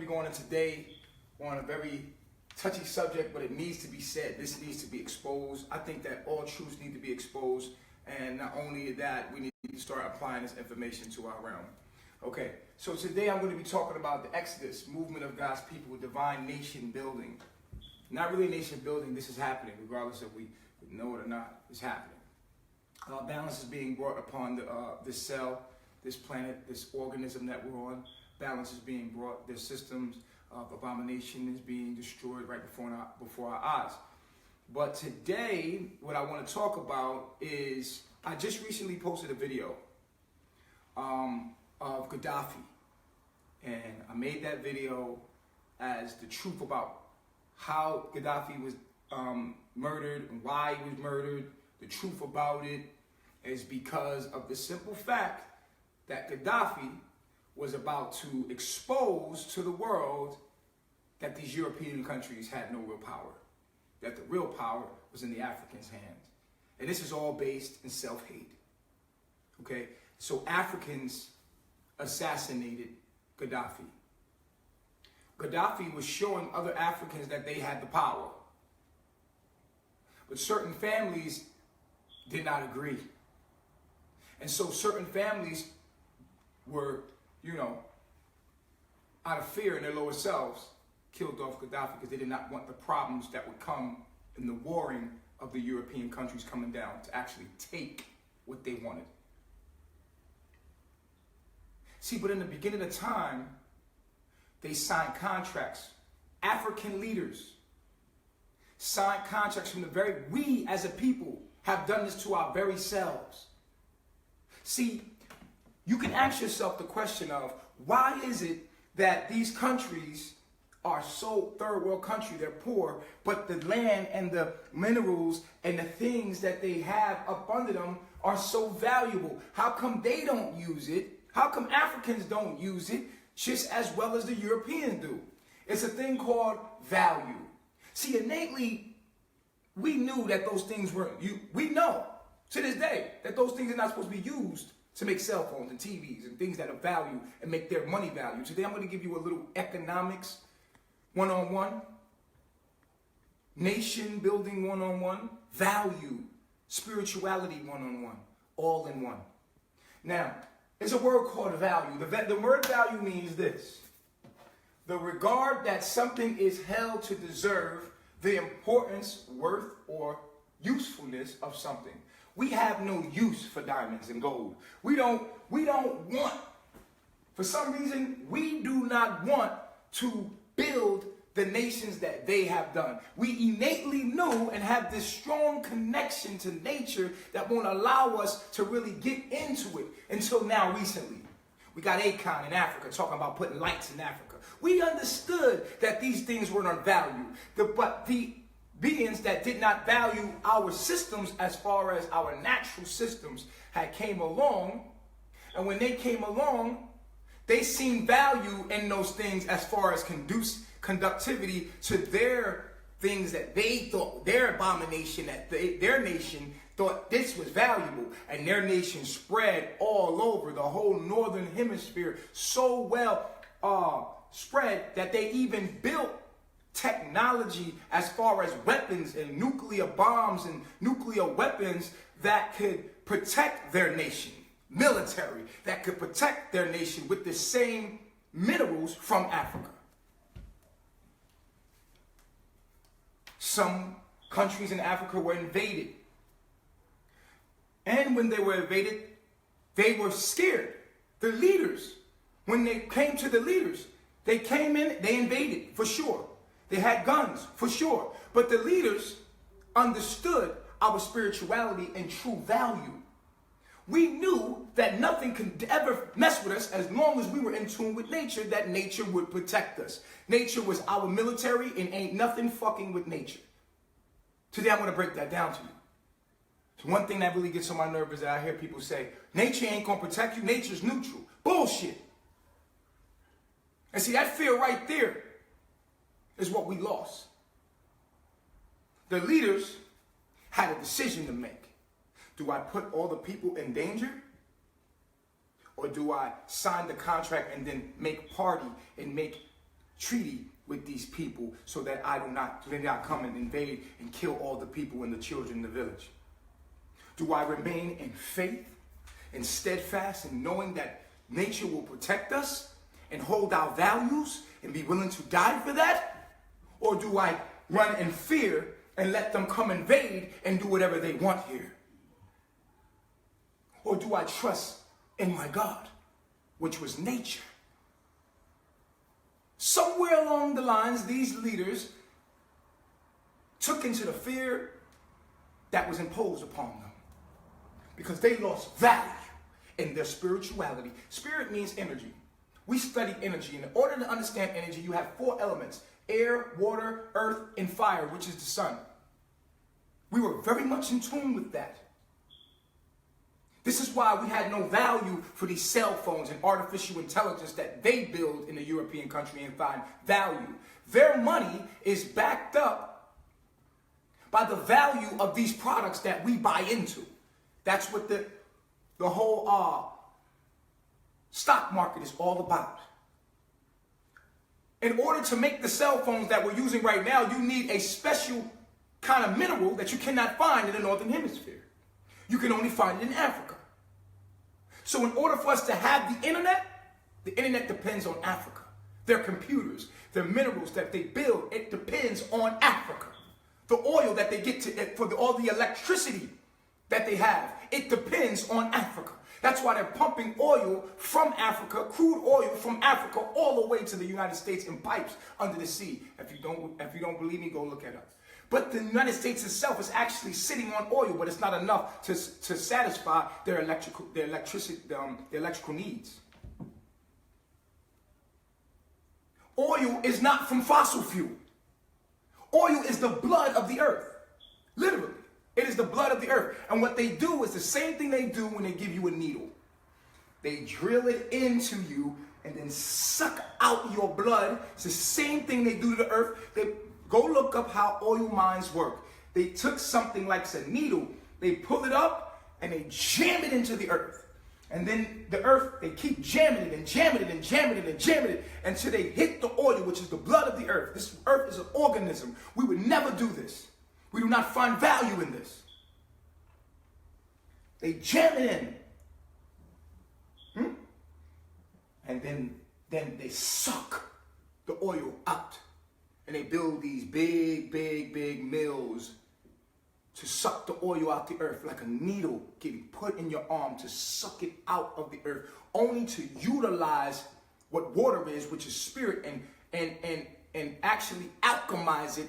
be going in today on a very touchy subject, but it needs to be said. This needs to be exposed. I think that all truths need to be exposed, and not only that, we need to start applying this information to our realm. Okay, so today I'm going to be talking about the Exodus, movement of God's people, divine nation building. Not really nation building, this is happening, regardless if we know it or not, it's happening. Balance is being brought upon this cell, this planet, this organism that we're on. Balance is being brought. Their systems of abomination is being destroyed right before our eyes. But today, what I want to talk about is, I just recently posted a video of Gaddafi. And I made that video as the truth about how Gaddafi was murdered and why he was murdered. The truth about it is because of the simple fact that Gaddafi was about to expose to the world that these European countries had no real power, that the real power was in the Africans' hands. And this is all based in self-hate. Okay? So Africans assassinated Gaddafi. Gaddafi was showing other Africans that they had the power. But certain families did not agree. And so certain families were, out of fear in their lower selves, killed off Gaddafi because they did not want the problems that would come in the warring of the European countries coming down to actually take what they wanted. See, but in the beginning of time, they signed contracts. African leaders signed contracts from we as a people have done this to our very selves. See, you can ask yourself the question of, why is it that these countries are so third world country, they're poor, but the land and the minerals and the things that they have up under them are so valuable? How come they don't use it? How come Africans don't use it just as well as the Europeans do? It's a thing called value. See, innately, we knew that those things weren't, we know to this day that those things are not supposed to be used to make cell phones and TVs and things that are value and make their money value. Today I'm going to give you a little economics 101, nation building 101, value, spirituality 101, all in one. Now, there's a word called value. The word value means this: the regard that something is held to deserve, the importance, worth, or usefulness of something. We have no use for diamonds and gold. We don't want, for some reason, we do not want to build the nations that they have done. We innately knew and have this strong connection to nature that won't allow us to really get into it until now recently. We got Akon in Africa talking about putting lights in Africa. We understood that these things were not valued, but the beings that did not value our systems as far as our natural systems had came along, and when they came along, they seen value in those things as far as conductivity to their things that they thought, their abomination, that their nation thought this was valuable, and their nation spread all over the whole northern hemisphere so well spread that they even built technology as far as weapons and nuclear bombs and nuclear weapons that could protect their nation, military that could protect their nation with the same minerals from Africa. Some countries in Africa were invaded. And when they were invaded, they were scared. The leaders, when they came to the leaders, they came in, they invaded for sure. They had guns, for sure. But the leaders understood our spirituality and true value. We knew that nothing could ever mess with us as long as we were in tune with nature, that nature would protect us. Nature was our military, and ain't nothing fucking with nature. Today I'm going to break that down to you. So one thing that really gets on my nerves is that I hear people say, nature ain't going to protect you, nature's neutral. Bullshit. And see, that fear right there is what we lost. The leaders had a decision to make. Do I put all the people in danger? Or do I sign the contract and then make party and make treaty with these people so that I do not come and invade and kill all the people and the children in the village? Do I remain in faith and steadfast in knowing that nature will protect us and hold our values and be willing to die for that? Or do I run in fear and let them come invade and do whatever they want here? Or do I trust in my God, which was nature? Somewhere along the lines, these leaders took into the fear that was imposed upon them because they lost value in their spirituality. Spirit means energy. We study energy. And in order to understand energy, you have 4 elements: air, water, earth, and fire, which is the sun. We were very much in tune with that. This is why we had no value for these cell phones and artificial intelligence that they build in the European country and find value. Their money is backed up by the value of these products that we buy into. That's what the whole stock market is all about. In order to make the cell phones that we're using right now, you need a special kind of mineral that you cannot find in the Northern Hemisphere. You can only find it in Africa. So in order for us to have the internet depends on Africa. Their computers, their minerals that they build, it depends on Africa. The oil that they get all the electricity that they have, it depends on Africa. That's why they're pumping oil from Africa, crude oil from Africa, all the way to the United States in pipes under the sea. If you don't believe me, go look it up. But the United States itself is actually sitting on oil, but it's not enough to satisfy their electrical needs. Oil is not from fossil fuel. Oil is the blood of the earth. Literally. It is the blood of the earth. And what they do is the same thing they do when they give you a needle. They drill it into you and then suck out your blood. It's the same thing they do to the earth. Go look up how oil mines work. They took something like a needle, they pull it up, and they jam it into the earth. And then the earth, they keep jamming it and jamming it and jamming it and jamming it until they hit the oil, which is the blood of the earth. This earth is an organism. We would never do this. We do not find value in this. They jam it in. And then they suck the oil out. And they build these big mills to suck the oil out the earth, like a needle getting put in your arm to suck it out of the earth, only to utilize what water is, which is spirit, and actually alchemize it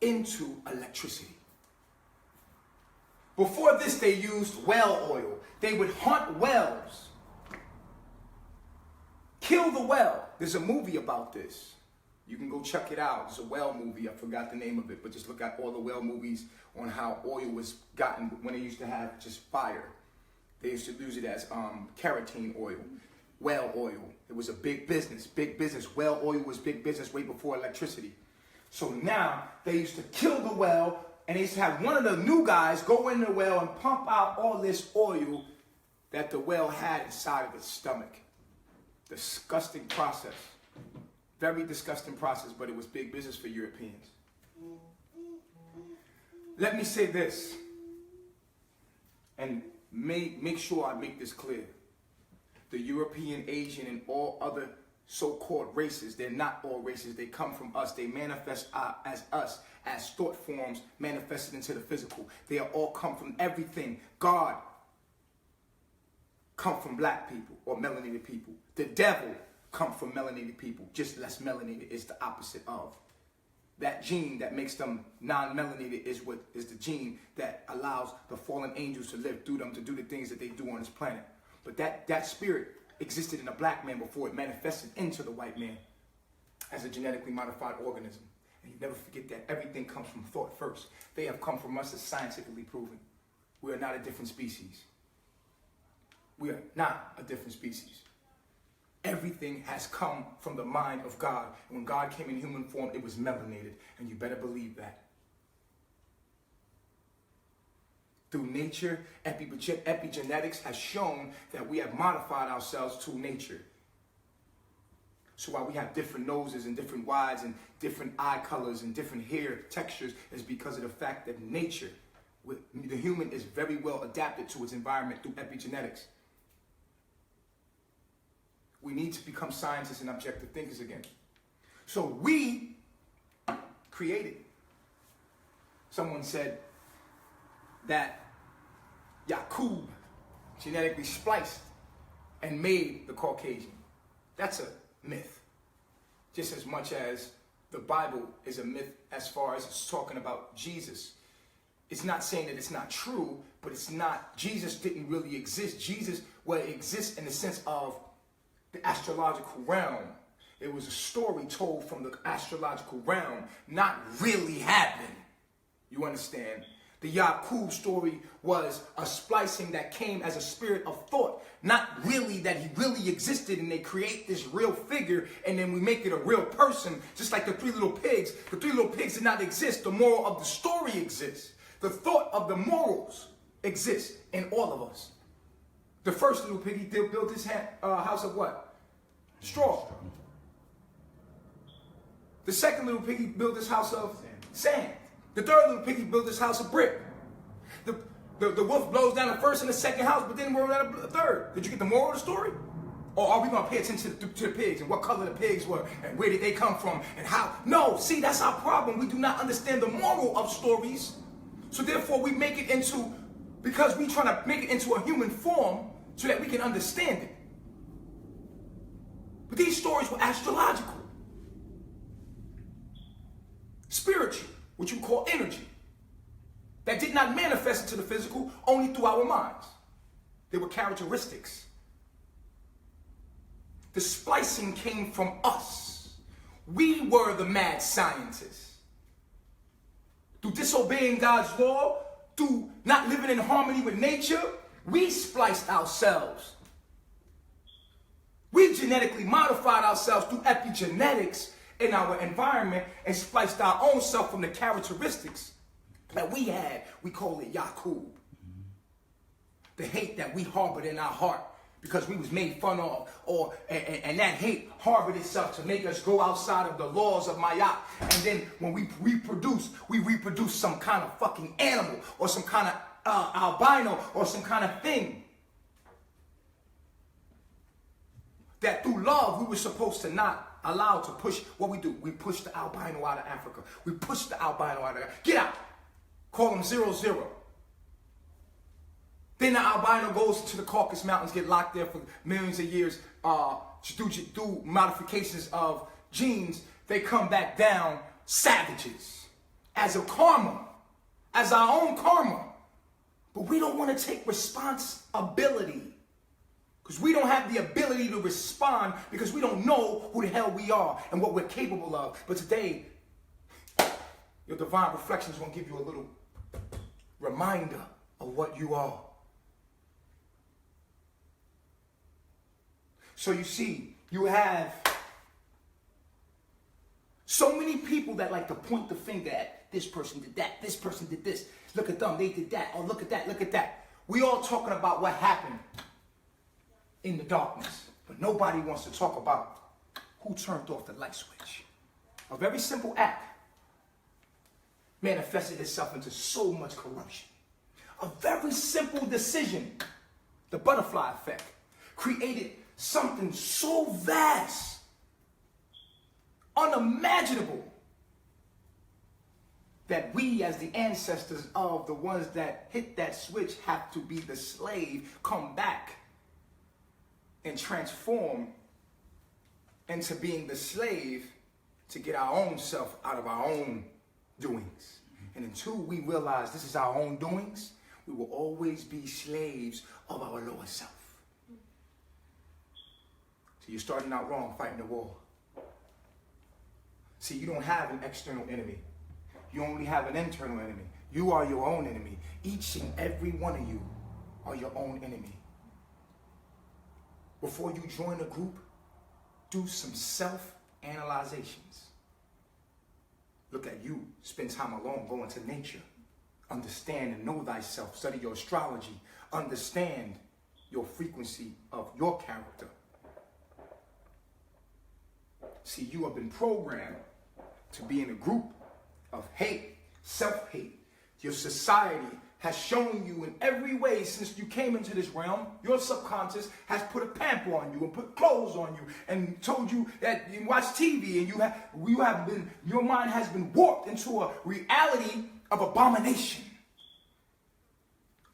into electricity. Before this, they used well oil. They would hunt wells, kill the well. There's a movie about this. You can go check it out. It's a well movie. I forgot the name of it, but just look at all the well movies on how oil was gotten when they used to have just fire. They used to use it as kerosene oil, well oil. It was a big business, big business. Well oil was big business way before electricity. So now they used to kill the well, and they used to have one of the new guys go in the well and pump out all this oil that the well had inside of its stomach. Disgusting process. Very disgusting process, but it was big business for Europeans. Let me say this, and make sure I make this clear. The European, Asian, and all other so-called races, they're not all races. They come from us. They manifest as us, as thought forms manifested into the physical. They all come from everything. God come from black people or melanated people. The devil come from melanated people, just less melanated is the opposite of. That gene that makes them non-melanated is the gene that allows the fallen angels to live through them to do the things that they do on this planet. But that spirit existed in a black man before it manifested into the white man as a genetically modified organism. And you never forget that everything comes from thought first. They have come from us as scientifically proven. We are not a different species. We are not a different species. Everything has come from the mind of God. And when God came in human form, it was melanated. And you better believe that. Through nature, epigenetics has shown that we have modified ourselves to nature. So while we have different noses and different wides and different eye colors and different hair textures, is because of the fact that nature, the human, is very well adapted to its environment through epigenetics. We need to become scientists and objective thinkers again. So we created. Someone said that Yaqub genetically spliced and made the Caucasian. That's a myth. Just as much as the Bible is a myth as far as it's talking about Jesus. It's not saying that it's not true, but it's not, Jesus didn't really exist. Jesus, well, exists in the sense of the astrological realm. It was a story told from the astrological realm, not really happened. You understand? The Yaqub story was a splicing that came as a spirit of thought, not really that he really existed and they create this real figure and then we make it a real person, just like the three little pigs. The three little pigs did not exist. The moral of the story exists. The thought of the morals exists in all of us. The first little piggy built his house of what? Straw. The second little piggy built his house of sand. The third little piggy built his house of brick. The wolf blows down the first and the second house, but then we're on a third. Did you get the moral of the story? Or are we going to pay attention to the pigs and what color the pigs were and where did they come from and how? No, see, that's our problem. We do not understand the moral of stories. So therefore we make it into, because we trying to make it into a human form so that we can understand it. But these stories were astrological, spiritual, what you call energy, that did not manifest into the physical, only through our minds. They were characteristics. The splicing came from us. We were the mad scientists. Through disobeying God's law, through not living in harmony with nature, we spliced ourselves. We genetically modified ourselves through epigenetics in our environment and spliced our own self from the characteristics that we had. We call it Yaqub. The hate that we harbored in our heart because we was made fun of, and that hate harbored itself to make us go outside of the laws of Ma'at. And then when we reproduce some kind of fucking animal or some kind of albino or some kind of thing that through love we were supposed to not allow to push. What we do, we push the albino out of Africa. We push the albino out of Africa. Get out. Call them 0-0. Then the albino goes to the Caucasus Mountains, get locked there for millions of years, do modifications of genes. They come back down savages as a karma, as our own karma. But we don't want to take responsibility because we don't have the ability to respond because we don't know who the hell we are and what we're capable of. But today, your divine reflection is going to give you a little reminder of what you are. So you see, you have so many people that like to point the finger at this person did that, this person did this, look at them, they did that, or look at that, look at that. We all talking about what happened in the darkness, but nobody wants to talk about who turned off the light switch. A very simple act manifested itself into so much corruption. A very simple decision, the butterfly effect, created something so vast, unimaginable, that we as the ancestors of the ones that hit that switch have to be the slave, come back and transform into being the slave to get our own self out of our own doings. And until we realize this is our own doings, we will always be slaves of our lower self. So you're starting out wrong fighting the war. See, you don't have an external enemy. You only have an internal enemy. You are your own enemy. Each and every one of you are your own enemy. Before you join a group, do some self-analyzations. Look at you. Spend time alone. Go into nature. Understand and know thyself. Study your astrology. Understand your frequency of your character. See, you have been programmed to be in a group of hate, self-hate. Your society has shown you in every way since you came into this realm, your subconscious has put a pamper on you and put clothes on you and told you that you watch TV and your mind has been warped into a reality of abomination,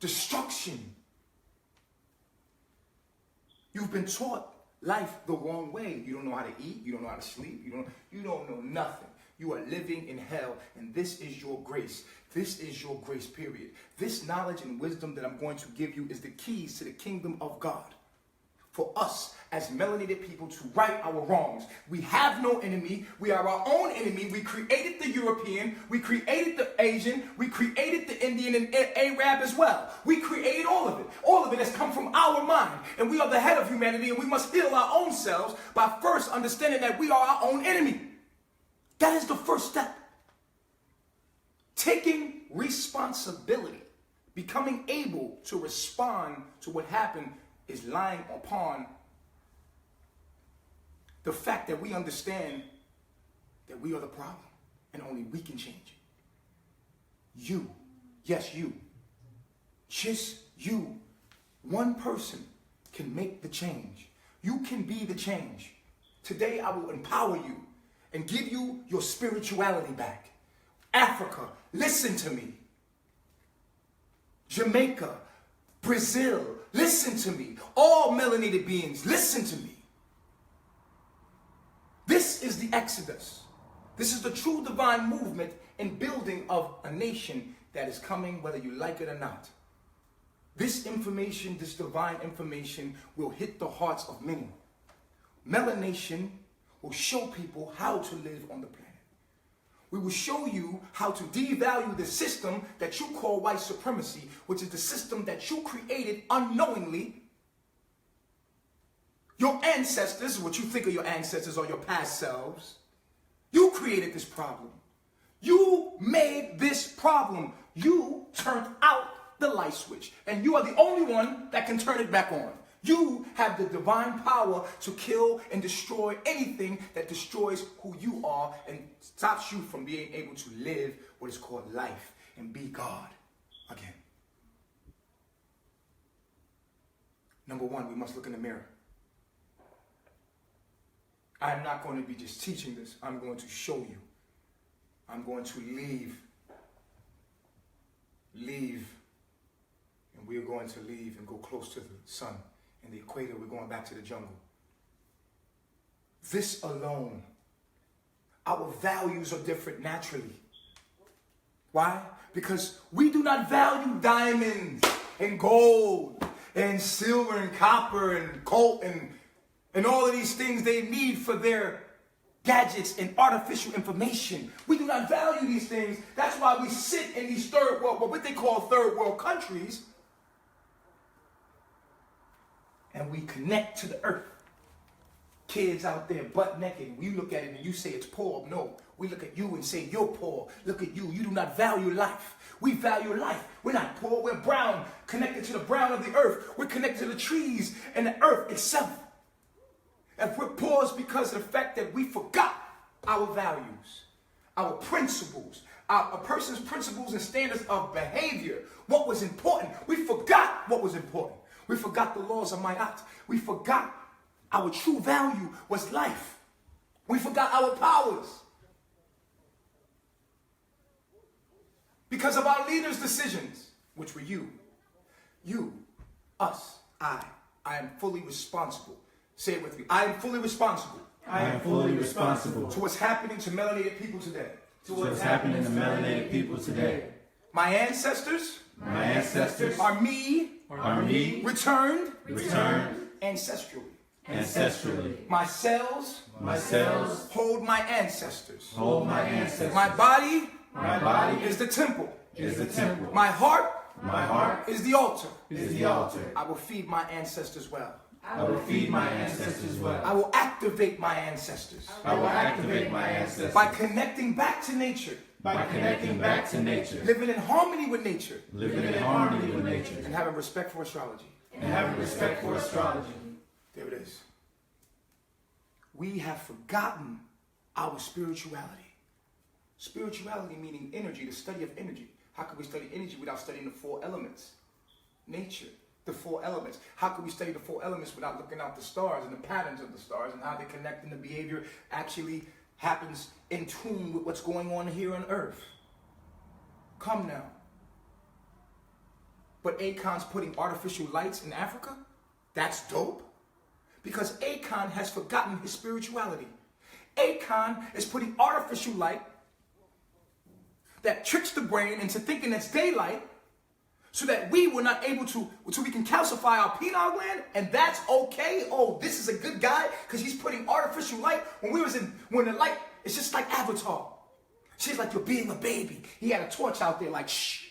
destruction. You've been taught life the wrong way. You don't know how to eat. You don't know how to sleep. You don't know nothing. You are living in hell, and this is your grace. This is your grace, period. This knowledge and wisdom that I'm going to give you is the keys to the kingdom of God. For us, as melanated people, to right our wrongs. We have no enemy. We are our own enemy. We created the European. We created the Asian. We created the Indian and Arab as well. We created all of it. All of it has come from our mind. And we are the head of humanity, and we must heal our own selves by first understanding that we are our own enemy. That is the first step. Taking responsibility, becoming able to respond to what happened, is lying upon the fact that we understand that we are the problem and only we can change it. You, yes, you, just you, one person can make the change. You can be the change. Today I will empower you and give you your spirituality back. Africa, listen to me. Jamaica, Brazil, listen to me. All melanated beings, listen to me. This is the Exodus. This is the true divine movement and building of a nation that is coming whether you like it or not. This information, this divine information, will hit the hearts of many. Melanation will show people how to live on the planet. We will show you how to devalue the system that you call white supremacy, which is the system that you created unknowingly. Your ancestors, what you think of your ancestors or your past selves, you created this problem. You made this problem. You turned out the light switch, and you are the only one that can turn it back on. You have the divine power to kill and destroy anything that destroys who you are and stops you from being able to live what is called life and be God again. Number one, we must look in the mirror. I am not going to be just teaching this. I'm going to show you. I'm going to leave, and we're going to leave and go close to the sun. In the equator, we're going back to the jungle. This alone, our values are different naturally. Why? Because we do not value diamonds and gold and silver and copper and coal and all of these things they need for their gadgets and artificial information. We do not value these things. That's why we sit in these third world, what they call third world countries, and we connect to the earth. Kids out there butt naked, we look at it and you say it's poor. No, we look at you and say you're poor. Look at you, you do not value life. We value life. We're not poor, we're brown, connected to the brown of the earth. We're connected to the trees and the earth itself. And we're poor is because of the fact that we forgot our values, our principles, a person's principles and standards of behavior, what was important. We forgot what was important. We forgot the laws of Mayat. We forgot our true value was life. We forgot our powers. Because of our leaders' decisions, which were you, us, I am fully responsible. Say it with me. I am fully responsible. I am fully responsible to what's happening to melanated people today. To what's happening to melanated people today. My ancestors are me returned ancestrally. My cells hold my ancestors. My body is the temple. My heart is the altar. I will feed my ancestors well. I will feed my ancestors well. I will activate my ancestors. By connecting back to nature. Living in harmony with nature. And having respect for astrology. There it is. we have forgotten our spirituality. Spirituality meaning energy, the study of energy. How can we study energy without studying the four elements? Nature, the four elements. How can we study the four elements without looking out the stars and the patterns of the stars and how they connect and the behavior actually happens in tune with what's going on here on earth? Come now. But Akon's putting artificial lights in Africa? That's dope. Because Akon has forgotten his spirituality. Akon is putting artificial light that tricks the brain into thinking it's daylight so that we were not able to, so we can calcify our pineal gland, and that's okay. Oh, this is a good guy because he's putting artificial light. When the light, it's just like Avatar. She's like, you're being a baby. He had a torch out there like, shh.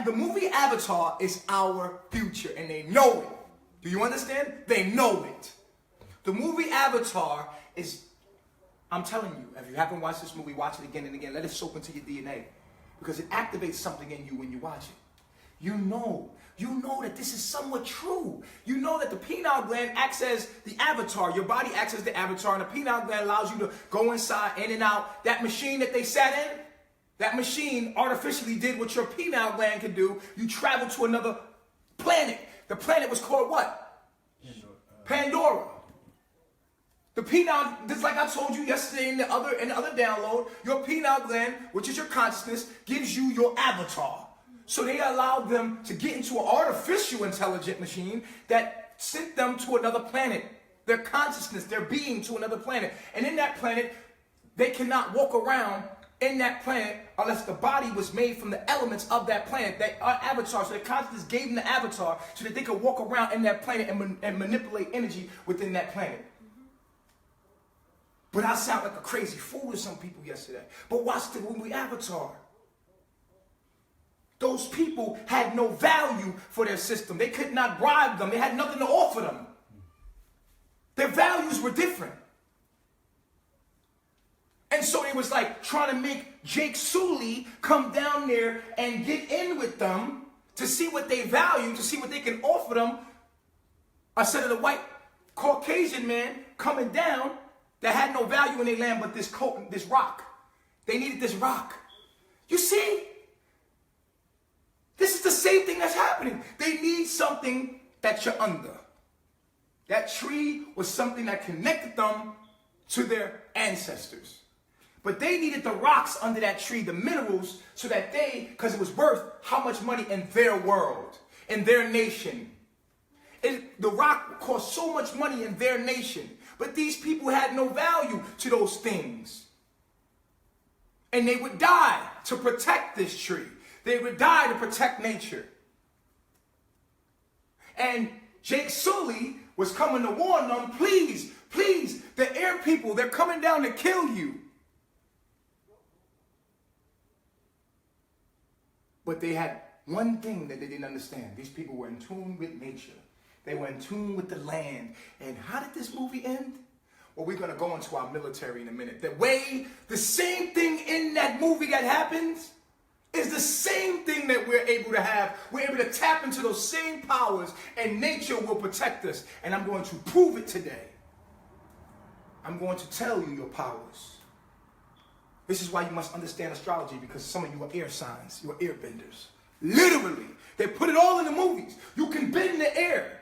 The movie Avatar is our future, and they know it. Do you understand? They know it. The movie Avatar is, I'm telling you, if you haven't watched this movie, watch it again and again. Let it soak into your DNA. Because it activates something in you when you watch it. You know that this is somewhat true. You know that the pineal gland acts as the avatar. Your body acts as the avatar, and the pineal gland allows you to go inside, in and out. That machine that they sat in, that machine artificially did what your pineal gland can do. You travel to another planet. The planet was called what? Pandora. The pineal, just like I told you yesterday in the other download, your pineal gland, which is your consciousness, gives you your avatar. So they allowed them to get into an artificial intelligent machine that sent them to another planet. Their consciousness, their being to another planet. And in that planet, they cannot walk around in that planet unless the body was made from the elements of that planet. That avatar, so the consciousness gave them the avatar so that they could walk around in that planet and manipulate energy within that planet. But I sound like a crazy fool to some people yesterday. But watch the movie Avatar. Those people had no value for their system. They could not bribe them. They had nothing to offer them. Their values were different. And so it was like trying to make Jake Sully come down there and get in with them to see what they value, to see what they can offer them. Instead of the white Caucasian man coming down that had no value in their land but this rock. They needed this rock. You see? This is the same thing that's happening. They need something that you're under. That tree was something that connected them to their ancestors. But they needed the rocks under that tree, the minerals, so that because it was worth how much money in their world, in their nation. The rock cost so much money in their nation. But these people had no value to those things. And they would die to protect this tree. They would die to protect nature. And Jake Sully was coming to warn them, please, the air people, they're coming down to kill you. But they had one thing that they didn't understand. These people were in tune with nature. They were in tune with the land. And how did this movie end? Well, we're going to go into our military in a minute. The same thing in that movie that happens is the same thing that we're able to have. We're able to tap into those same powers, and nature will protect us. And I'm going to prove it today. I'm going to tell you your powers. This is why you must understand astrology, because some of you are air signs. You are air benders. Literally. They put it all in the movies. You can bend the air.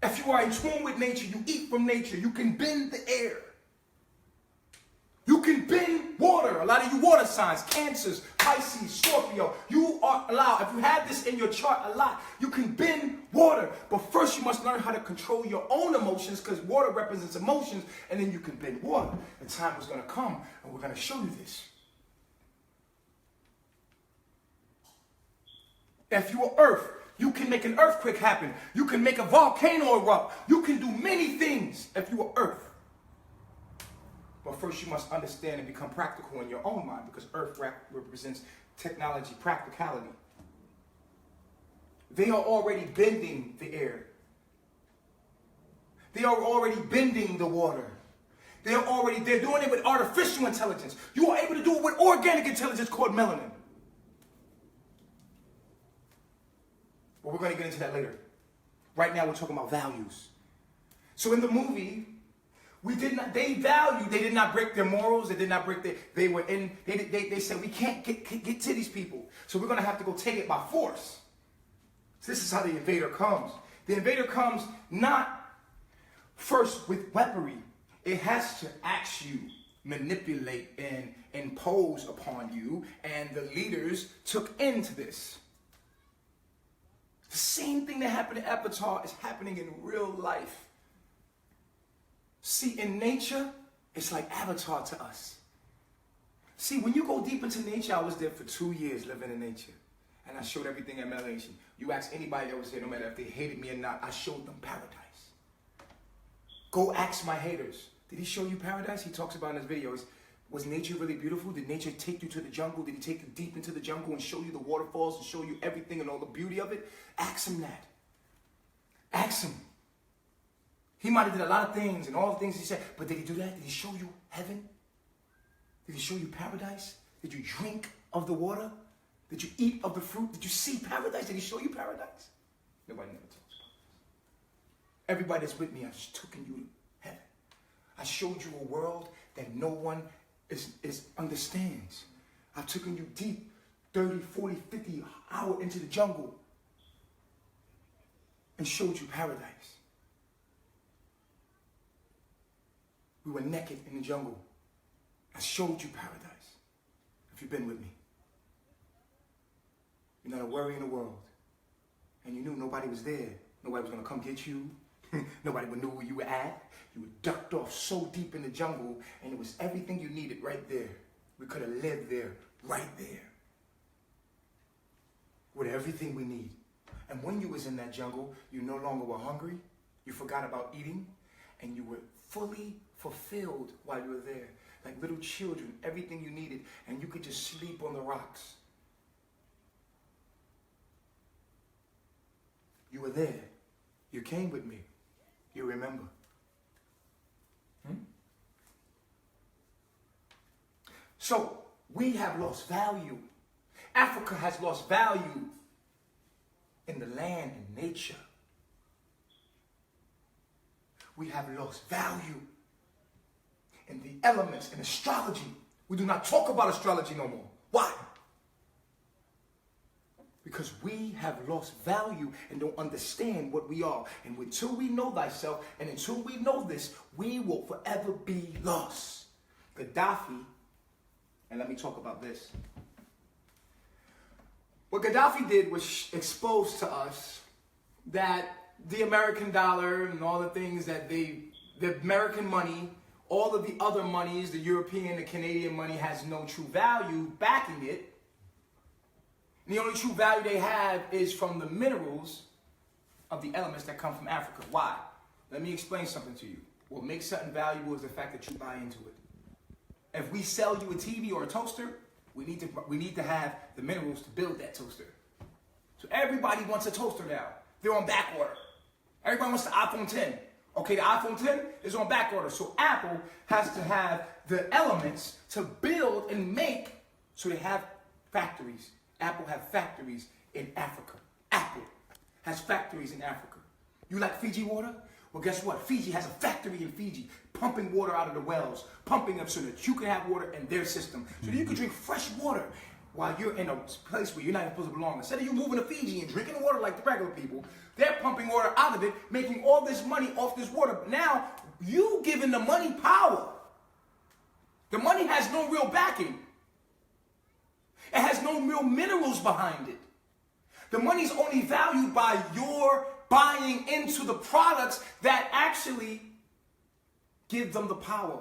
If you are in tune with nature, you eat from nature. You can bend the air. You can bend water. A lot of you water signs, Cancers, Pisces, Scorpio. You are allowed, if you have this in your chart a lot, you can bend water. But first you must learn how to control your own emotions, because water represents emotions, and then you can bend water. The time is going to come, and we're going to show you this. If you are earth, you can make an earthquake happen. You can make a volcano erupt. You can do many things if you are earth. But first you must understand and become practical in your own mind, because earth represents technology, practicality. They are already bending the air. They are already bending the water. They're doing it with artificial intelligence. You are able to do it with organic intelligence called melanin. But we're going to get into that later. Right now we're talking about values. So in the movie, We did not, they did not break their morals, they did not break their, they said we can't get to these people. So we're going to have to go take it by force. So this is how the invader comes. The invader comes not first with weaponry. It has to ask you, manipulate, and impose upon you. And the leaders took into this. The same thing that happened in Avatar is happening in real life. See, in nature, it's like Avatar to us. See, when you go deep into nature, I was there for 2 years living in nature. And I showed everything at Melation. You ask anybody that was there, no matter if they hated me or not, I showed them paradise. Go ask my haters. Did he show you paradise? He talks about in his videos. Was nature really beautiful? Did nature take you to the jungle? Did he take you deep into the jungle and show you the waterfalls and show you everything and all the beauty of it? Ask him that. Ask him. He might have did a lot of things and all the things he said, but did he do that? Did he show you heaven? Did he show you paradise? Did you drink of the water? Did you eat of the fruit? Did you see paradise? Did he show you paradise? Nobody never talks about this. Everybody that's with me, I just took you to heaven. I showed you a world that no one understands. I've taken you deep, 30, 40, 50 hours into the jungle and showed you paradise. We were naked in the jungle. I showed you paradise. If you've been with me. You're not a worry in the world. And you knew nobody was there. Nobody was going to come get you. Nobody would know where you were at. You were ducked off so deep in the jungle, and it was everything you needed right there. We could have lived there, right there. With everything we need. And when you was in that jungle, you no longer were hungry. You forgot about eating. And you were fully fulfilled while you were there. Like little children, everything you needed. And you could just sleep on the rocks. You were there. You came with me. You remember. So, we have lost value. Africa has lost value in the land and nature. We have lost value in the elements, in astrology. We do not talk about astrology no more. Why? Because we have lost value and don't understand what we are. And until we know thyself, and until we know this, we will forever be lost. Gaddafi, and let me talk about this. What Gaddafi did was expose to us that the American dollar and all the things that the American money, all of the other monies, the European, the Canadian money has no true value backing it. And the only true value they have is from the minerals of the elements that come from Africa. Why? Let me explain something to you. What makes something valuable is the fact that you buy into it. If we sell you a TV or a toaster, we need to have the minerals to build that toaster. So everybody wants a toaster now. They're on back order. Everybody wants the iPhone 10. Okay, the iPhone 10 is on back order. So Apple has to have the elements to build and make, so they have factories. Apple have factories in Africa. Apple has factories in Africa. You like Fiji water? Well, guess what? Fiji has a factory in Fiji, pumping water out of the wells, pumping them so that you can have water in their system, so that you can drink fresh water while you're in a place where you're not even supposed to belong. Instead of you moving to Fiji and drinking the water like the regular people, they're pumping water out of it, making all this money off this water. But now, you giving the money power. The money has no real backing. It has no real minerals behind it. The money's only valued by your buying into the products that actually give them the power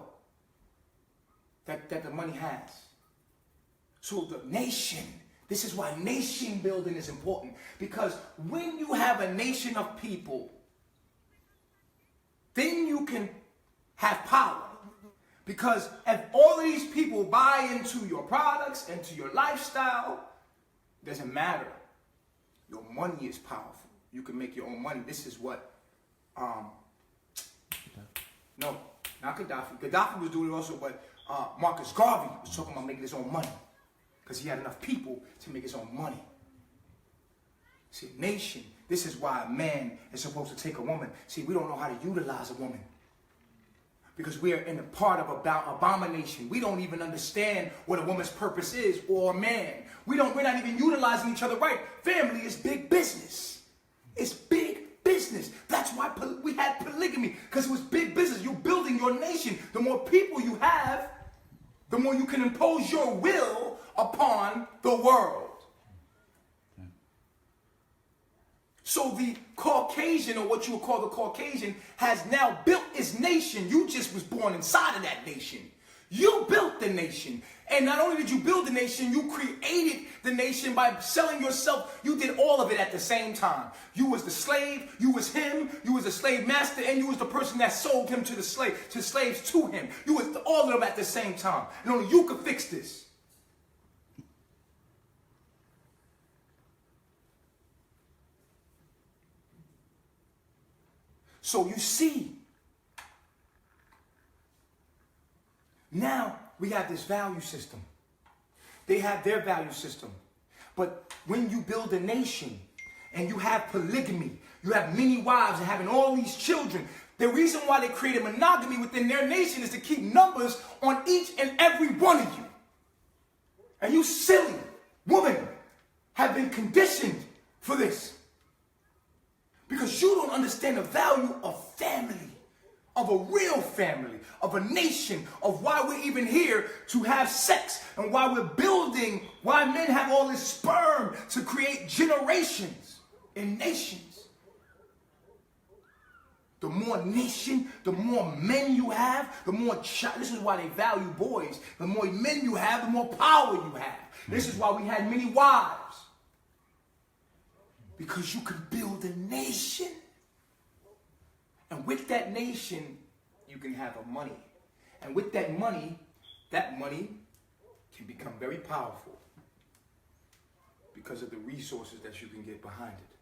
that the money has. So the nation, this is why nation building is important. Because when you have a nation of people, then you can have power. Because if all of these people buy into your products, into your lifestyle, it doesn't matter. Your money is powerful. You can make your own money. This is what, no, not Gaddafi. Gaddafi was doing it also, but Marcus Garvey was talking about making his own money. Because he had enough people to make his own money. See, nation, this is why a man is supposed to take a woman. See, we don't know how to utilize a woman. Because we are in a part of about abomination. We don't even understand what a woman's purpose is or a man. We're not even utilizing each other right. Family is big business. It's big business. That's why we had polygamy, because it was big business. You're building your nation. The more people you have, the more you can impose your will upon the world. So the Caucasian, or what you would call the Caucasian, has now built its nation. You just was born inside of that nation. You built the nation. And not only did you build the nation, you created the nation by selling yourself. You did all of it at the same time. You was the slave, you was him, you was the slave master, and you was the person that sold him to the slaves to him. You was all of them at the same time. And only you could fix this. So you see, now we have this value system. They have their value system. But when you build a nation and you have polygamy, you have many wives and having all these children, the reason why they created monogamy within their nation is to keep numbers on each and every one of you. And you silly women have been conditioned for this. Because you don't understand the value of family, of a real family, of a nation, of why we're even here to have sex, and why we're building, why men have all this sperm to create generations and nations. The more nation, the more men you have, the more this is why they value boys. The more men you have, the more power you have. This is why we had many wives. Because you can build a nation. And with that nation, you can have a money. And with that money can become very powerful because of the resources that you can get behind it.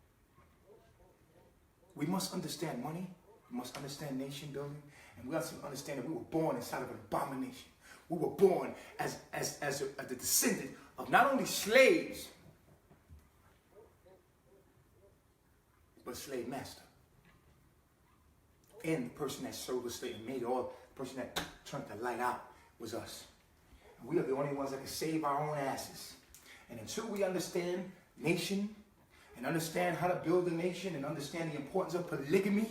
We must understand money. We must understand nation building. And we also understand that we were born inside of an abomination. We were born as the descendant of not only slaves, but slave master. And the person that sold the slave and made it all, the person that turned the light out was us. And we are the only ones that can save our own asses. And until we understand nation and understand how to build a nation and understand the importance of polygamy,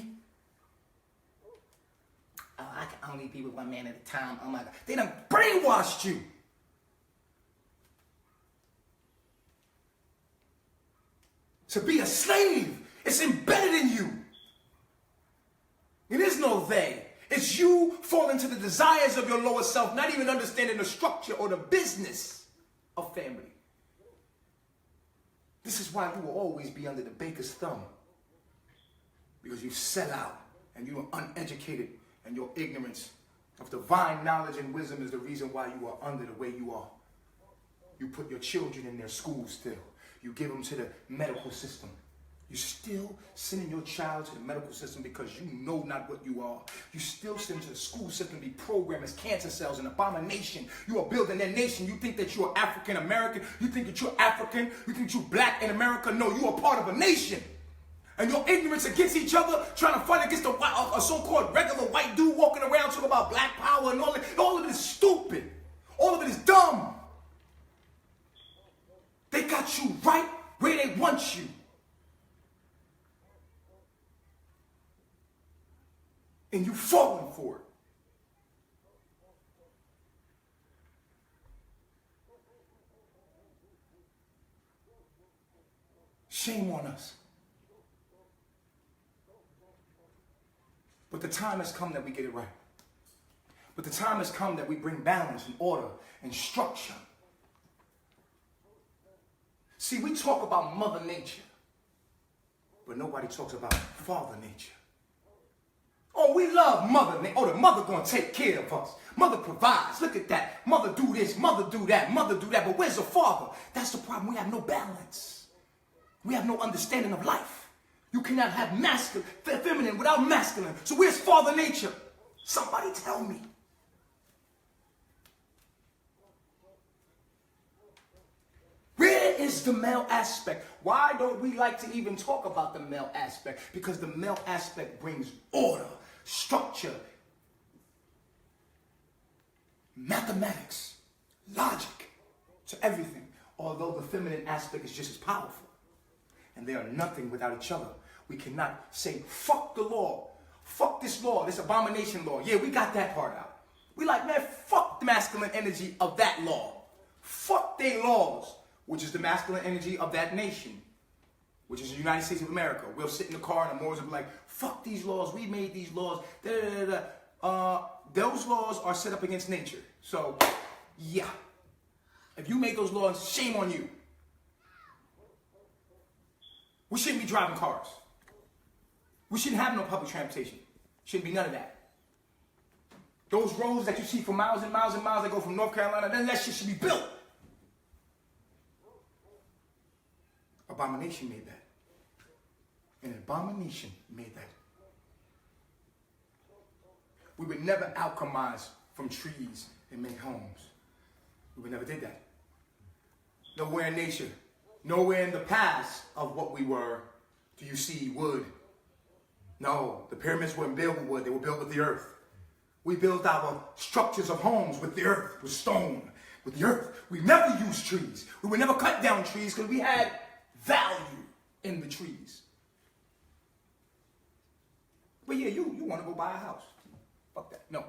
I can only be with one man at a time. Oh my God. They done brainwashed you. To be a slave. It's embedded in you. It is no they. It's you falling to the desires of your lower self, not even understanding the structure or the business of family. This is why you will always be under the baker's thumb. Because you sell out and you are uneducated, and your ignorance of divine knowledge and wisdom is the reason why you are under the way you are. You put your children in their schools still. You give them to the medical system. You still sending your child to the medical system because you know not what you are. You still send to the school system to be programmed as cancer cells, an abomination. You are building that nation. You think that you are African American. You think that you're African. You think you're black in America. No, you are part of a nation. And your ignorance against each other, trying to fight against a so-called regular white dude walking around talking about black power and all that. All of it is stupid. All of it is dumb. They got you right where they want you. And you've fallen for it. Shame on us. But the time has come that we get it right. But the time has come that we bring balance and order and structure. See, we talk about Mother Nature, but nobody talks about Father Nature. Oh, we love Mother Nature. Oh, the mother gonna take care of us. Mother provides. Look at that. Mother do this, mother do that, mother do that. But where's the father? That's the problem. We have no balance. We have no understanding of life. You cannot have masculine, feminine without masculine. So where's Father Nature? Somebody tell me. Where is the male aspect? Why don't we like to even talk about the male aspect? Because the male aspect brings order, structure, mathematics, logic to everything. Although the feminine aspect is just as powerful. And they are nothing without each other. We cannot say, fuck the law. Fuck this law, this abomination law. Yeah, we got that part out. We like, man, fuck the masculine energy of that law. Fuck their laws, which is the masculine energy of that nation, which is the United States of America. We'll sit in the car and the Moors will be like, fuck these laws, we made these laws, da da da da. Those laws are set up against nature. So, yeah. If you make those laws, shame on you. We shouldn't be driving cars. We shouldn't have no public transportation. Shouldn't be none of that. Those roads that you see for miles and miles and miles that go from North Carolina, then that shit should be built. Abomination made that. An abomination made that. We would never alchemize from trees and make homes. We would never did that. Nowhere in nature, nowhere in the past of what we were, do you see wood. No, the pyramids weren't built with wood, they were built with the earth. We built our structures of homes with the earth, with stone, with the earth. We never used trees. We would never cut down trees because we had value in the trees. But yeah, you want to go buy a house. Fuck that. No.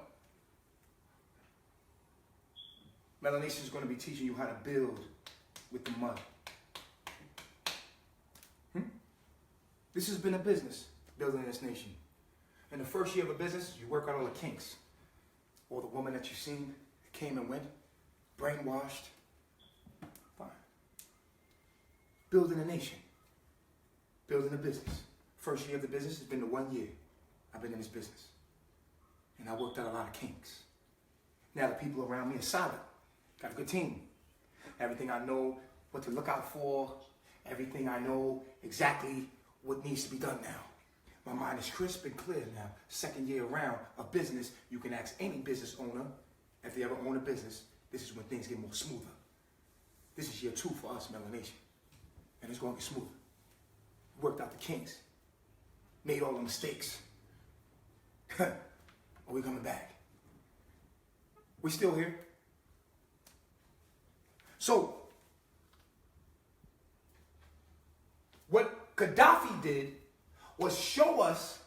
Melanation is going to be teaching you how to build with the mud. This has been a business, building this nation. In the first year of a business, you work out all the kinks. All the women that you've seen came and went, brainwashed. Fine. Building a nation, building a business. First year of the business has been the 1 year I've been in this business. And I worked out a lot of kinks. Now the people around me are solid. Got a good team. Everything I know what to look out for. Everything I know exactly what needs to be done now. My mind is crisp and clear now. Second year around of business, you can ask any business owner if they ever own a business, this is when things get more smoother. This is year 2 for us, Melanation. And it's going to get smoother. Worked out the kinks. Made all the mistakes. Are we coming back? We still here. So, what Gaddafi did was show us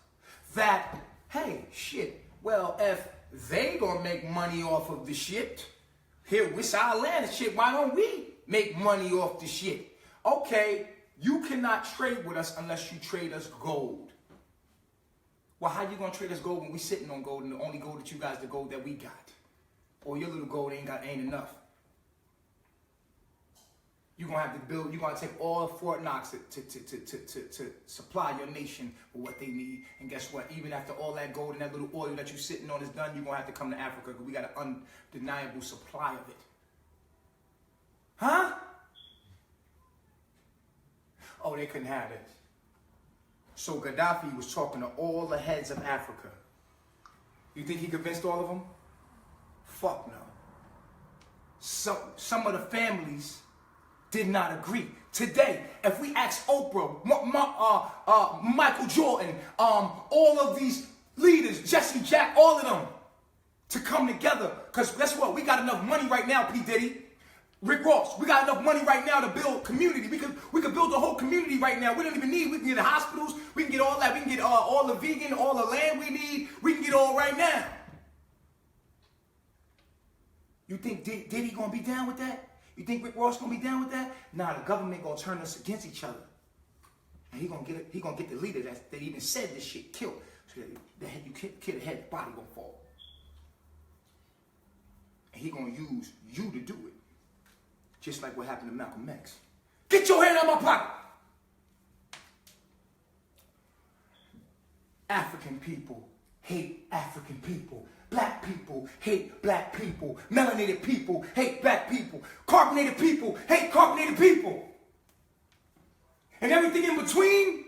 that, hey, shit, well, if they gonna make money off of the shit, here, it's our land and shit, why don't we make money off the shit? Okay, you cannot trade with us unless you trade us gold. Well, how you gonna trade us gold when we sitting on gold and the only gold that you guys, the gold that we got? Or your little gold ain't enough. You're gonna have to build, you're gonna take all of Fort Knox to supply your nation with what they need. And guess what? Even after all that gold and that little oil that you're sitting on is done, you're gonna have to come to Africa because we got an undeniable supply of it. Huh? Oh, they couldn't have it. So Gaddafi was talking to all the heads of Africa. You think he convinced all of them? Fuck no. Some of the families did not agree. Today, if we ask Oprah, Michael Jordan, all of these leaders, Jesse Jack, all of them, to come together, because guess what? We got enough money right now, P. Diddy, Rick Ross. We got enough money right now to build community. We could build a whole community right now. We don't even need. We can get the hospitals. We can get all that. We can get all the vegan, all the land we need. We can get all right now. You think Diddy gonna be down with that? You think Rick Ross gonna be down with that? Nah, the government gonna turn us against each other, and he gonna get the leader that even said this shit killed. So the head, you kill the head, the body gonna fall, and he gonna use you to do it, just like what happened to Malcolm X. Get your hand out of my pocket. African people hate African people. Black people hate black people. Melanated people hate black people. Carbonated people hate carbonated people. And everything in between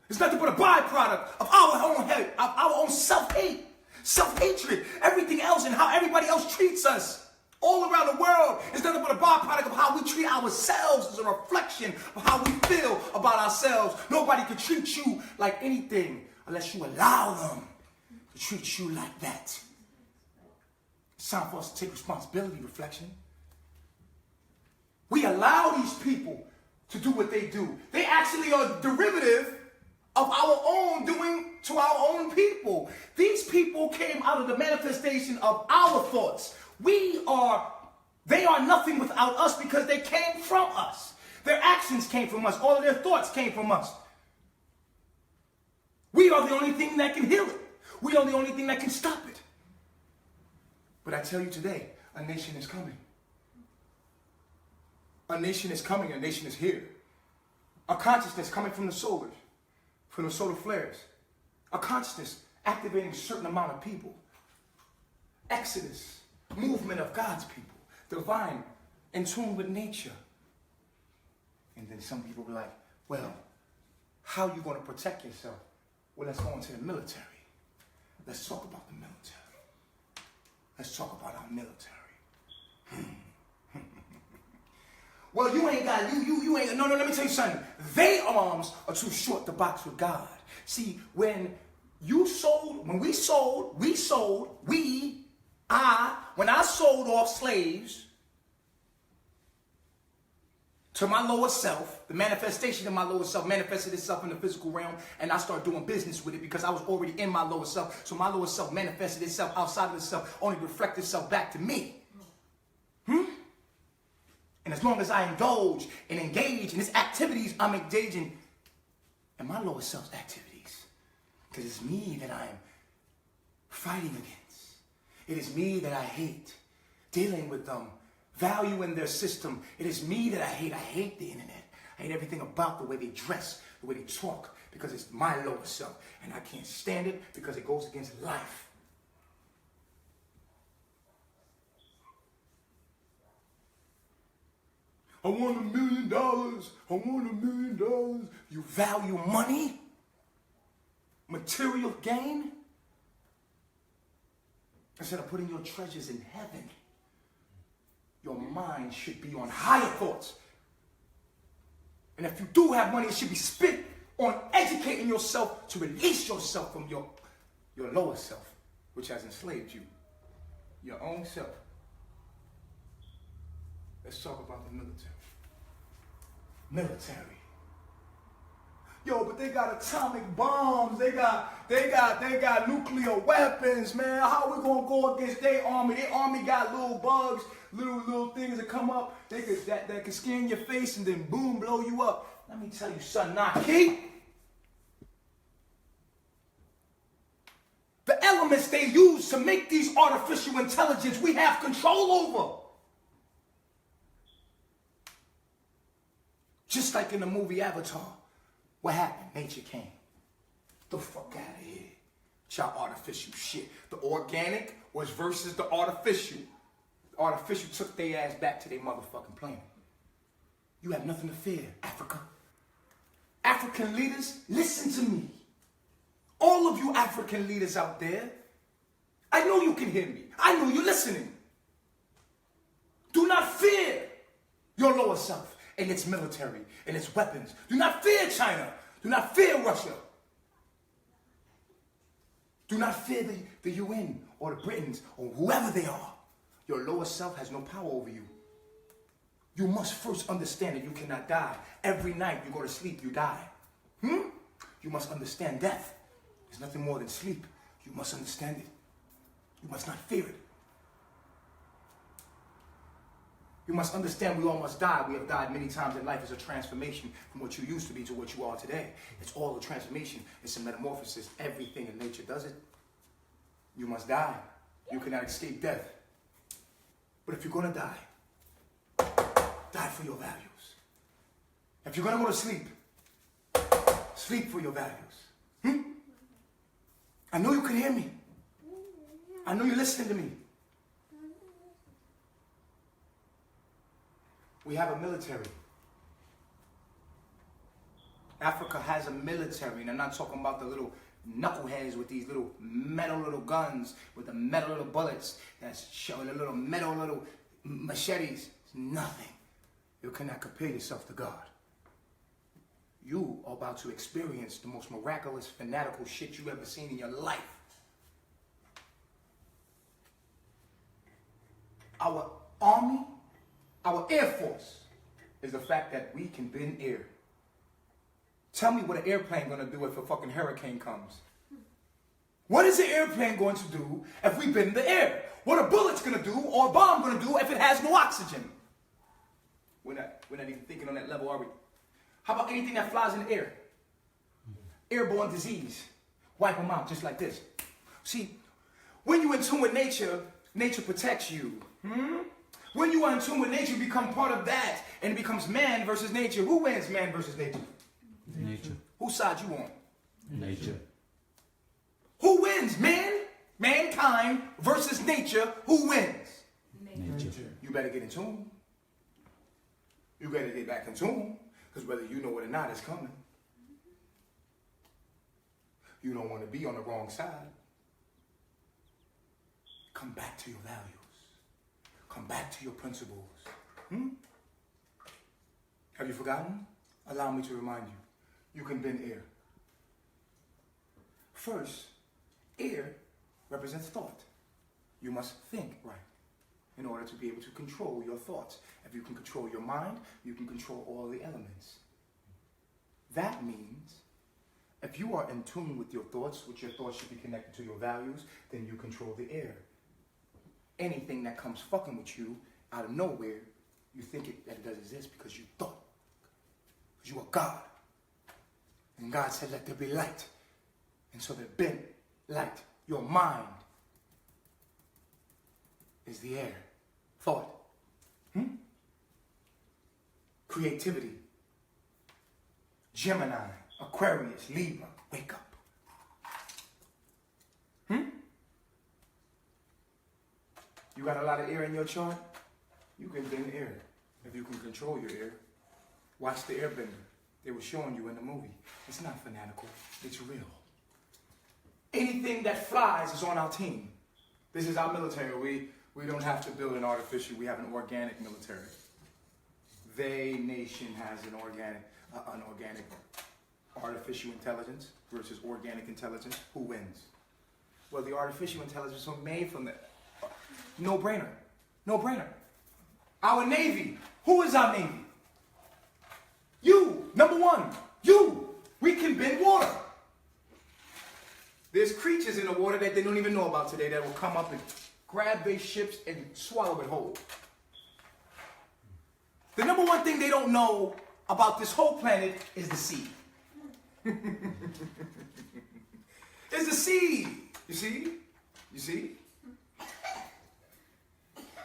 is nothing but a byproduct of our own hate, of our own self-hate, self-hatred, everything else and how everybody else treats us. All around the world is nothing but a byproduct of how we treat ourselves as a reflection of how we feel about ourselves. Nobody can treat you like anything unless you allow them to treat you like that. It's time for us to take responsibility, reflection. We allow these people to do what they do. They actually are derivative of our own doing to our own people. These people came out of the manifestation of our thoughts. They are nothing without us because they came from us. Their actions came from us. All of their thoughts came from us. We are the only thing that can heal it. We are the only thing that can stop it. But I tell you today, a nation is coming. A nation is coming. A nation is here. A consciousness coming from the solar flares. A consciousness activating a certain amount of people. Exodus, movement of God's people. Divine, in tune with nature. And then some people be like, well, how are you going to protect yourself? Well, let's go into the military. Let's talk about the military. Let's talk about our military. Well, you ain't, no, let me tell you something. Their arms are too short to box with God. See, when I sold off slaves to my lower self, the manifestation of my lower self manifested itself in the physical realm, and I started doing business with it because I was already in my lower self. So my lower self manifested itself outside of itself, only reflect itself back to me. And as long as I indulge and engage in these activities, I'm engaging in my lower self's activities. Because it's me that I'm fighting against. It is me that I hate. Dealing with them. Value in their system. It is me that I hate. I hate the internet. I hate everything about the way they dress, the way they talk, because it's my lower self. And I can't stand it because it goes against life. I want $1 million. I want $1 million. You value money? Material gain? Instead of putting your treasures in heaven, your mind should be on higher thoughts. And if you do have money, it should be spent on educating yourself to release yourself from your lower self, which has enslaved you. Your own self. Let's talk about the military. Military. Yo, but they got atomic bombs. They got nuclear weapons, man. How we gonna go against their army? Their army got little bugs, little things that come up. That can scan your face and then boom, blow you up. Let me tell you something, Naki. The elements they use to make these artificial intelligence we have control over. Just like in the movie Avatar. What happened? Nature came. The fuck out of here. It's y'all artificial shit. The organic was versus the artificial. The artificial took their ass back to their motherfucking planet. You have nothing to fear, Africa. African leaders, listen to me. All of you African leaders out there, I know you can hear me. I know you're listening. Do not fear your lower self and its military and its weapons. Do not fear China. Do not fear Russia. Do not fear the UN or the Britons or whoever they are. Your lower self has no power over you. You must first understand that you cannot die. Every night you go to sleep, you die. You must understand death. It's nothing more than sleep. You must understand it. You must not fear it. You must understand we all must die. We have died many times in life. It's a transformation from what you used to be to what you are today. It's all a transformation. It's a metamorphosis. Everything in nature does it. You must die. You cannot escape death. But if you're going to die, die for your values. If you're going to go to sleep, sleep for your values. I know you can hear me. I know you're listening to me. We have a military. Africa has a military, and I'm not talking about the little knuckleheads with these little metal guns, with the metal little bullets that's showing the little metal machetes. It's nothing. You cannot compare yourself to God. You are about to experience the most miraculous, fanatical shit you've ever seen in your life. our army, our air force, is the fact that we can bend air. Tell me what an airplane gonna do if a fucking hurricane comes. What is an airplane going to do if we bend the air? What a bullet's gonna do or a bomb gonna do if it has no oxygen? We're not even thinking on that level, are we? How about anything that flies in the air? Airborne disease. Wipe them out just like this. See, when you're in tune with nature, nature protects you. When you are in tune with nature, you become part of that, and it becomes man versus nature. Who wins, man versus nature? Nature. Whose side you on? Nature. Who wins, man? Mankind versus nature. Who wins? Nature. You better get in tune. You better get back in tune, because whether you know it or not, it's coming. You don't want to be on the wrong side. Come back to your values. Come back to your principles. Have you forgotten? Allow me to remind you. You can bend air. First, air represents thought. You must think right in order to be able to control your thoughts. If you can control your mind, you can control all the elements. That means if you are in tune with your thoughts, which your thoughts should be connected to your values, then you control the air. Anything that comes fucking with you out of nowhere, you think that it does exist because you thought. Because you are God. And God said, let there be light. And so there been light. Your mind is the air. Thought. Creativity. Gemini, Aquarius, Libra, wake up. You got a lot of air in your chart? You can bend air. If you can control your air. Watch The Airbender. They were showing you in the movie. It's not fanatical. It's real. Anything that flies is on our team. This is our military. We don't have to build an artificial. We have an organic military. They nation has an organic artificial intelligence versus organic intelligence. Who wins? Well, the artificial intelligence was made from the no-brainer. No-brainer. Our Navy. Who is our Navy? You. Number one. You. We can bend water. There's creatures in the water that they don't even know about today that will come up and grab their ships and swallow it whole. The number one thing they don't know about this whole planet is the sea. It's the sea. You see? You see?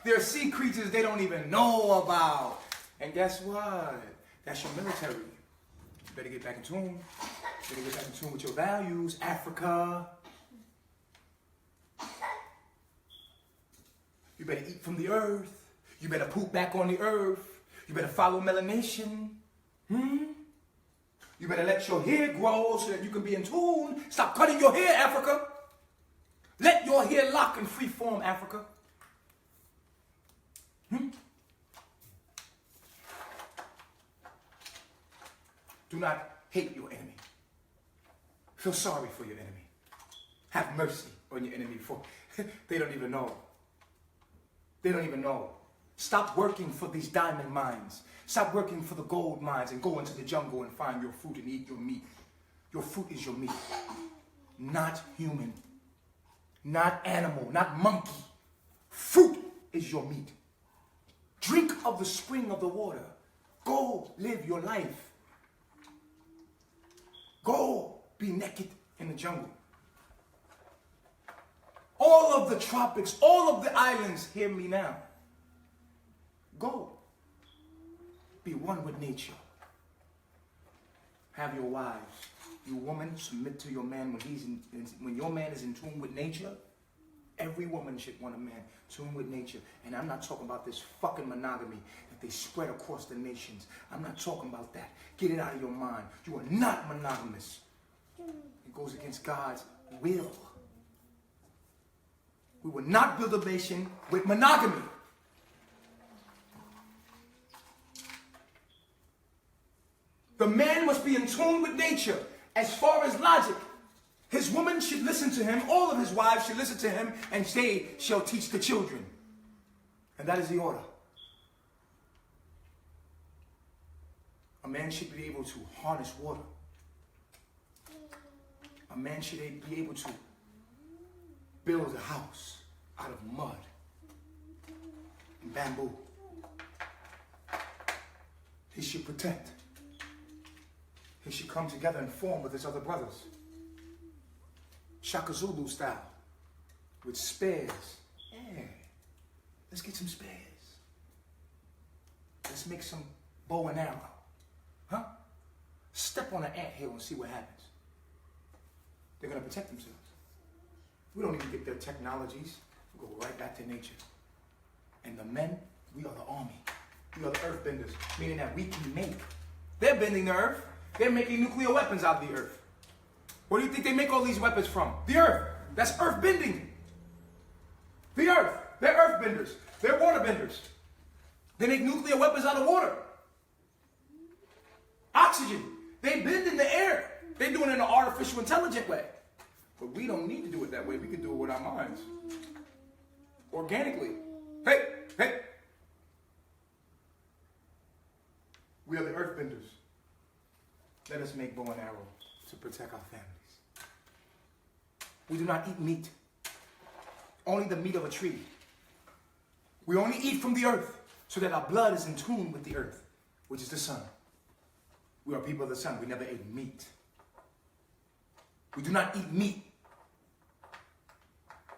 There are sea creatures they don't even know about. And guess what? That's your military. You better get back in tune. You better get back in tune with your values. Africa. You better eat from the earth. You better poop back on the earth. You better follow melanation. You better let your hair grow so that you can be in tune. Stop cutting your hair, Africa. Let your hair lock in free form, Africa. Do not hate your enemy. Feel sorry for your enemy. Have mercy on your enemy, for they don't even know. They don't even know. Stop working for these diamond mines. Stop working for the gold mines and go into the jungle and find your fruit and eat your meat. Your fruit is your meat. Not human. Not animal. Not monkey. Fruit is your meat. Drink of the spring of the water. Go live your life. Go be naked in the jungle. All of the tropics, all of the islands, hear me now. Go. Be one with nature. Have your wives. You woman, submit to your man when your man is in tune with nature. Every woman should want a man tuned with nature. And I'm not talking about this fucking monogamy that they spread across the nations. I'm not talking about that. Get it out of your mind. You are not monogamous. It goes against God's will. We will not build a nation with monogamy. The man must be in tune with nature as far as logic. His woman should listen to him. All of his wives should listen to him, and they shall teach the children. And that is the order. A man should be able to harness water. A man should be able to build a house out of mud and bamboo. He should protect. He should come together and form with his other brothers. Shaka Zulu style. With spears. Yeah. Let's get some spears. Let's make some bow and arrow. Huh? Step on an anthill and see what happens. They're going to protect themselves. We don't even get their technologies. We go right back to nature. And the men, we are the army. We are the earth benders, meaning that we can make. They're bending the earth. They're making nuclear weapons out of the earth. Where do you think they make all these weapons from? The earth. That's earth bending. The earth. They're earth benders. They're water benders. They make nuclear weapons out of water. Oxygen. They bend in the air. They do it in an artificial, intelligent way. But we don't need to do it that way. We can do it with our minds. Organically. Hey, hey. We are the earth benders. Let us make bow and arrow to protect our families. We do not eat meat. Only the meat of a tree. We only eat from the earth so that our blood is in tune with the earth, which is the sun. We are people of the sun. We never ate meat. We do not eat meat.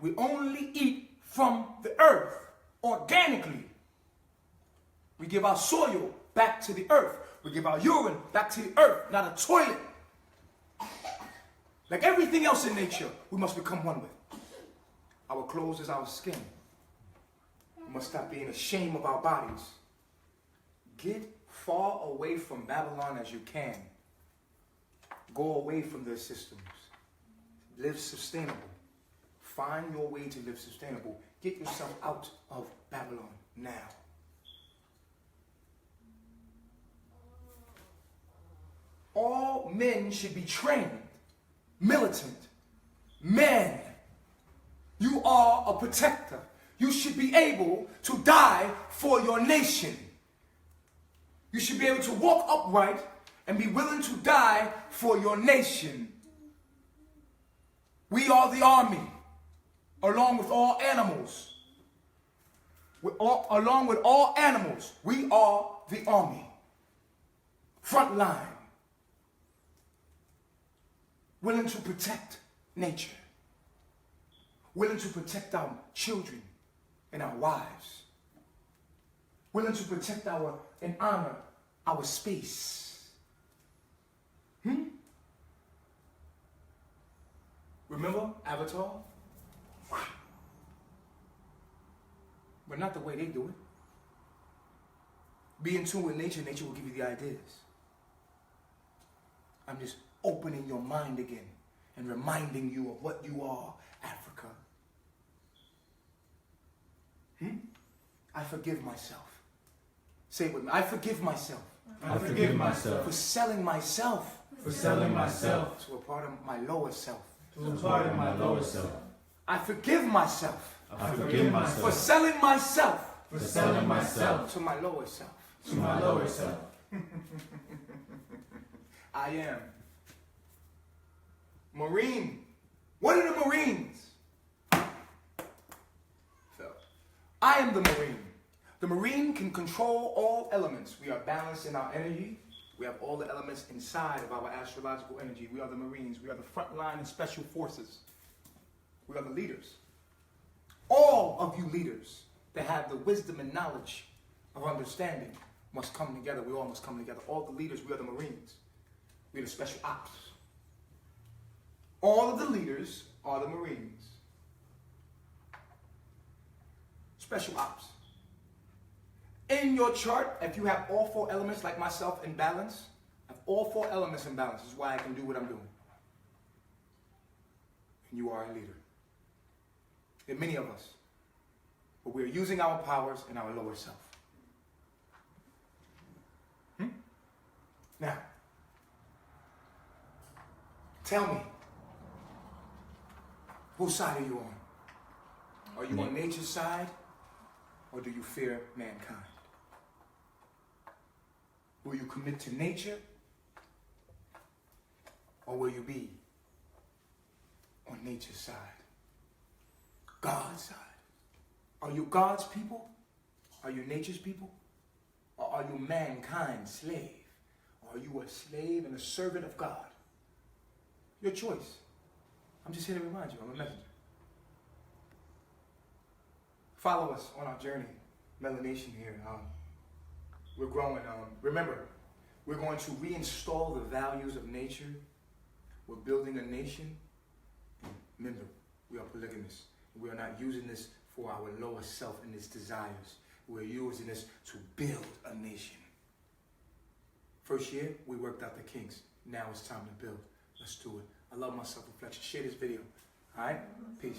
We only eat from the earth organically. We give our soil back to the earth. We give our urine back to the earth, not a toilet. Like everything else in nature, we must become one with. Our clothes is our skin. We must stop being ashamed of our bodies. Get far away from Babylon as you can. Go away from their systems. Live sustainable. Find your way to live sustainable. Get yourself out of Babylon now. All men should be trained, militant, men. You are a protector. You should be able to die for your nation. You should be able to walk upright and be willing to die for your nation. We are the army, along with all animals. Along with all animals, we are the army. Front line. Willing to protect nature. Willing to protect our children and our wives. Willing to protect and honor our space. Remember Avatar? But not the way they do it. Be in tune with nature. Nature will give you the ideas. I'm just opening your mind again and reminding you of what you are, Africa. I forgive myself. Say it with me. I forgive myself. I forgive myself for selling myself. For selling myself to a part of my lower self. To a part of my lower self. I forgive myself. I forgive myself for selling myself. For selling myself to my lower self. To my lower self. I am Marine. What are the Marines? I am the Marine. The Marine can control all elements. We are balanced in our energy. We have all the elements inside of our astrological energy. We are the Marines. We are the front line and special forces. We are the leaders. All of you leaders that have the wisdom and knowledge of understanding must come together. We all must come together. All the leaders, we are the Marines. We are the special ops. All of the leaders are the Marines. Special ops. In your chart, if you have all four elements like myself in balance, I have all four elements in balance. This is why I can do what I'm doing. And you are a leader. There are many of us. But we're using our powers in our lower self. Now, tell me, whose side are you on? Are you on nature's side? or do you fear mankind? Will you commit to nature, or will you be on nature's side? God's side. Are you God's people? Are you nature's people? Or are you mankind's slave? Or are you a slave and a servant of God? Your choice. I'm just here to remind you, I'm a messenger. Follow us on our journey, Melanation here. We're growing. Remember, we're going to reinstall the values of nature. We're building a nation. Remember, we are polygamous. We are not using this for our lower self and its desires. We're using this to build a nation. First year, we worked out the kinks. Now it's time to build. Let's do it. I love my self-reflection. Share this video. All right? Peace.